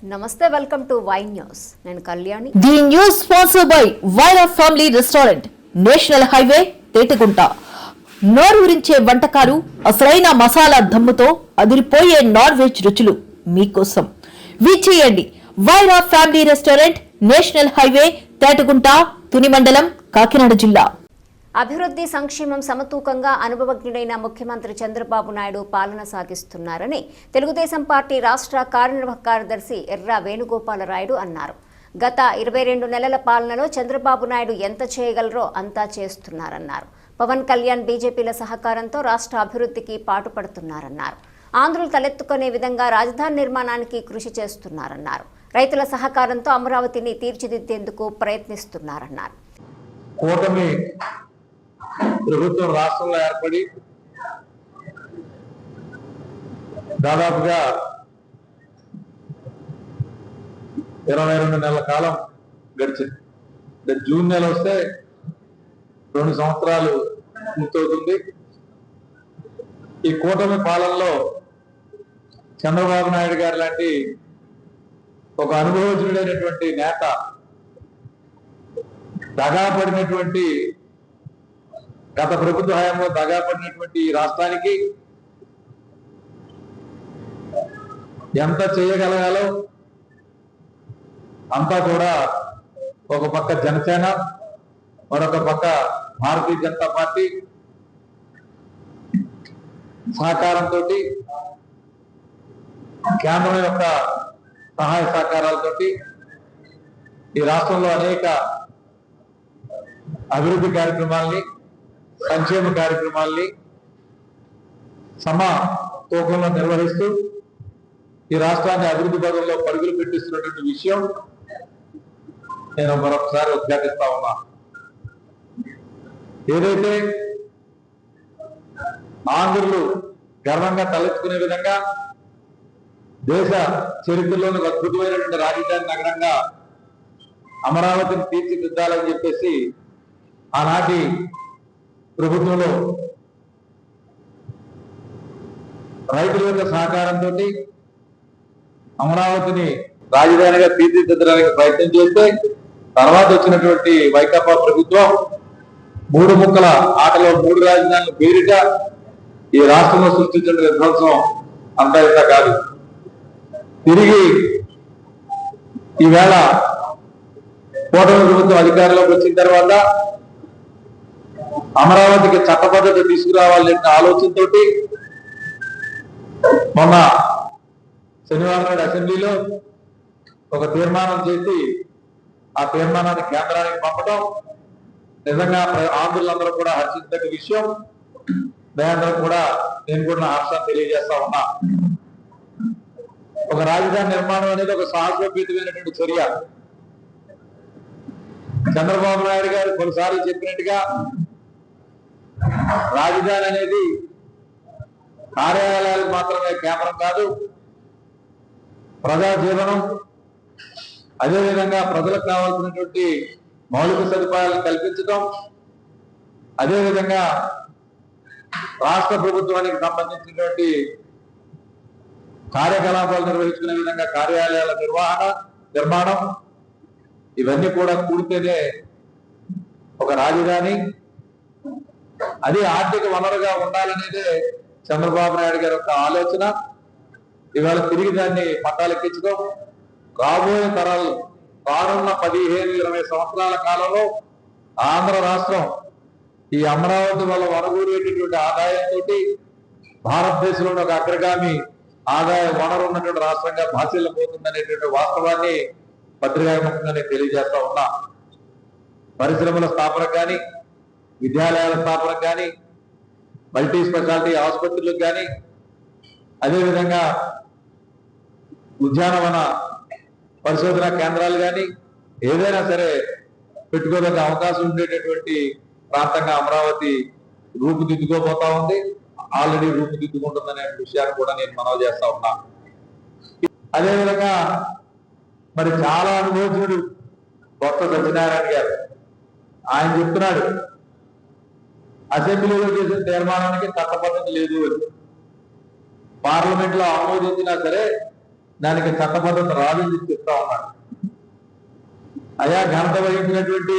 నమస్తే welcome to వై news నేను Kalyani the news sponsored by Wyra family restaurant national highway Tetagunta నోరూరించే వంటకాలు అసలైన మసాలా దమ్ముతో అదిరిపోయే నాన్ వెజ్ రుచులు మీకోసం విచ్చేయండి Wyra family restaurant national highway Tetagunta Tuni మండలం కాకినాడ జిల్లా అభివృద్ధి సంక్షేమం సమతూకంగా అనుభవజ్ఞుడైన ముఖ్యమంత్రి చంద్రబాబు నాయుడు పాలన సాగిస్తున్నారని తెలుగుదేశం పార్టీ రాష్ట్ర కార్యనిర్వాహక కార్యదర్శి ఎర్రా వేణుగోపాలరాయుడు అన్నారు. గత 22 నెలల పాలనలో చంద్రబాబు నాయుడు ఎంత చేయగలరో అంతా చేస్తున్నారన్నారు. పవన్ కళ్యాణ్ బీజేపీల సహకారంతో రాష్ట్ర అభివృద్ధికి పాటుపడుతున్నారన్నారు. ఆంధ్రులు తలెత్తుకునే విధంగా రాజధాని నిర్మాణానికి కృషి చేస్తున్నారన్నారు. రైతుల సహకారంతో అమరావతిని తీర్చిదిద్దేందుకు ప్రయత్నిస్తున్నారన్నారు. ప్రభుత్వం రాష్ట్రంలో ఏర్పడి దాదాపుగా 22 నెలల కాలం గడిచింది. జూన్ నెల వస్తే 2 సంవత్సరాలు పూర్తవుతుంది. ఈ కూటమి పాలనలో చంద్రబాబు నాయుడు గారు లాంటి ఒక అనుభవజ్ఞుడైనటువంటి నేత దగాపడినటువంటి గత ప్రభుత్వ హయాంలో దగాపడినటువంటి ఈ రాష్ట్రానికి ఎంత చేయగలగాలో అంతా కూడా ఒక పక్క జనసేన, మరొక పక్క భారతీయ జనతా పార్టీ సహకారంతో, కేంద్రం యొక్క సహాయ సహకారాలతోటి ఈ రాష్ట్రంలో అనేక అభివృద్ధి కార్యక్రమాల్ని, సంక్షేమ కార్యక్రమాల్ని సమతూకంలో నిర్వహిస్తూ ఈ రాష్ట్రాన్ని అభివృద్ధి పదంలో పరుగులు పెట్టిస్తున్నటువంటి విషయం నేను మరొకసారి ఉద్ఘాటిస్తా ఉన్నా. ఏదైతే ఆంధ్రులు గర్వంగా తలెత్తుకునే విధంగా దేశ చరిత్రలోని అద్భుతమైనటువంటి రాజధాని నగరంగా అమరావతిని తీర్చిదిద్దాలని చెప్పేసి ఆనాటి ప్రభుత్వంలో రైతుల యొక్క సహకారంతో అమరావతిని రాజధానిగా తీర్చిదిద్దడానికి ప్రయత్నం చేస్తే తర్వాత వచ్చినటువంటి వైకాపా ప్రభుత్వం 3 ముక్కల ఆటలో 3 రాజధానులు పేరిట ఈ రాష్ట్రంలో సృష్టించిన విధ్వంసం అంతా ఇంత కాదు. తిరిగి ఈవేళ కూటమి ప్రభుత్వం అధికారంలోకి వచ్చిన తర్వాత అమరావతికి చట్టబద్ధత తీసుకురావాలనే ఆలోచనతో మొన్న శనివారం నాడు అసెంబ్లీలో ఒక తీర్మానం చేసి ఆ తీర్మానాన్ని కేంద్రానికి పంపడం నిజంగా ఆంధ్రులందరూ కూడా హర్షించదగ్గ విషయం. నేను కూడా నా హర్షాన్ని తెలియజేస్తా ఉన్నా. ఒక రాజధాని నిర్మాణం అనేది ఒక సాహసోపేతమైనటువంటి చర్య. చంద్రబాబు నాయుడు గారు కొన్నిసార్లు చెప్పినట్టుగా రాజధాని అనేది కార్యాలయాలకు మాత్రమే కేంద్రం కాదు, ప్రజా జీవనం, అదేవిధంగా ప్రజలకు కావాల్సినటువంటి మౌలిక సదుపాయాలను కల్పించడం, అదేవిధంగా రాష్ట్ర ప్రభుత్వానికి సంబంధించినటువంటి కార్యకలాపాలు నిర్వహించుకునే విధంగా కార్యాలయాల నిర్మాణం ఇవన్నీ కూడా కూడితేనే ఒక రాజధాని. అది ఆర్థిక వనరుగా ఉండాలనేదే చంద్రబాబు నాయుడు గారి యొక్క ఆలోచన. ఇవాళ తిరిగి దాన్ని పట్టాలెక్కించడం, రాబోయే తరాలు రానున్న 15-20 సంవత్సరాల కాలంలో ఆంధ్ర రాష్ట్రం ఈ అమరావతి వల్ల వనగూరేటటువంటి ఆదాయంతో భారతదేశంలో ఒక అగ్రగామి ఆదాయ వనరు ఉన్నటువంటి రాష్ట్రంగా భాషిల్లబోతుందనేటువంటి వాస్తవాన్ని పత్రికాముఖంగా నేను తెలియజేస్తా ఉన్నా. పరిశ్రమల స్థాపనకు కానీ, విద్యాలయాల స్థాపనకు కానీ, మల్టీ స్పెషాలిటీ ఆసుపత్రులకు కానీ, అదేవిధంగా ఉద్యానవన పరిశోధన కేంద్రాలు కానీ ఏదైనా సరే పెట్టుకోదగ్గ అవకాశం ఉండేటటువంటి ప్రాంతంగా అమరావతి రూపుదిద్దుకోబోతా ఉంది. ఆల్రెడీ రూపుదిద్దుకుంటుందనే విషయాన్ని కూడా నేను మనవి చేస్తా ఉన్నా. అదేవిధంగా మరి చాలా అనుభవజ్ఞుడు బొత్స సత్యనారాయణ గారు ఆయన చెప్తున్నాడు, అసెంబ్లీలో చేసిన తీర్మానానికి చట్టబద్ధత లేదు అని. పార్లమెంట్ లో ఆమోదించినా సరే దానికి చట్టబద్ధత రాదని చెప్తా ఉన్నాడు. అయా ఘనత వహించినటువంటి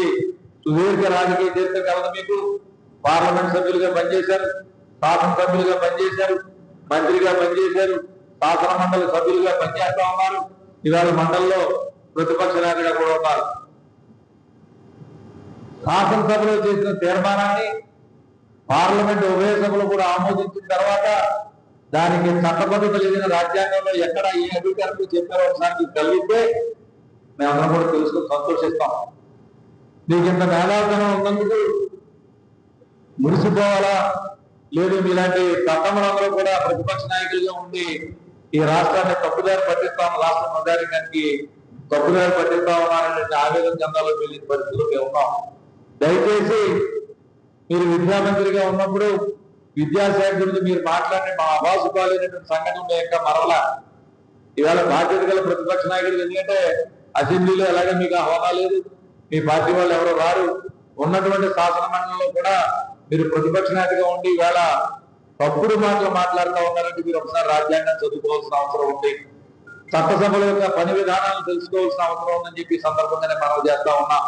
సుదీర్ఘ రాజకీయ చరిత్ర కలదు మీకు. పార్లమెంట్ సభ్యులుగా పనిచేశారు, శాసనసభ్యులుగా పనిచేశారు, మంత్రిగా పనిచేశారు, శాసన మండలి సభ్యులుగా పనిచేస్తా ఉన్నారు. ఇవాళ మండలిలో ప్రతిపక్ష నేతగా కూడా ఉన్నారు. శాసనసభలో చేసిన తీర్మానాన్ని పార్లమెంట్ ఉభయ సభలు కూడా ఆమోదించిన తర్వాత దానికి చట్టబద్ధత లేదని రాజ్యాంగంలో ఎక్కడ ఏ అధికారులు చెప్పారో ఒకసారి మీకు కలిగితే మేమందరం కూడా తెలుసుకుని సంతోషిస్తాం. మీకు ఇంత మేధావితనం ఉన్నందుకు మురిసిపోవాలా? లేదు మీలాంటి చట్టములందరూ కూడా ప్రతిపక్ష నాయకులుగా ఉండి ఈ రాష్ట్రాన్ని తప్పుదారి పట్టిస్తాం, రాష్ట్ర ప్రజానికానికి తప్పుదారి పట్టిస్తా ఉన్నారనే ఆవేదన చెందాలో వెళ్ళిన పరిస్థితులు మేము ఉన్నాం. దయచేసి మీరు విద్యామంత్రిగా ఉన్నప్పుడు విద్యాశాఖ గురించి మీరు మాట్లాడిన మా అవాసు కాలేనటువంటి సంఘటన యొక్క మరలా ఇవాళ బాధ్యత గల ప్రతిపక్ష నాయకుడు, ఎందుకంటే అసెంబ్లీలో ఎలాగే మీకు హోదా లేదు, మీ పార్టీ వాళ్ళు ఎవరో రారు, ఉన్నటువంటి శాసన మండలిలో కూడా మీరు ప్రతిపక్ష నేతగా ఉండి ఇవాళ తప్పుడు మాటలు మాట్లాడుతూ ఉన్నారంటే మీరు ఒకసారి రాజ్యాంగం చదువుకోవాల్సిన అవసరం ఉంది, చట్టసభల యొక్క పని విధానాలను తెలుసుకోవాల్సిన అవసరం ఉందని చెప్పి సందర్భంగానే మనం చేస్తా ఉన్నాం.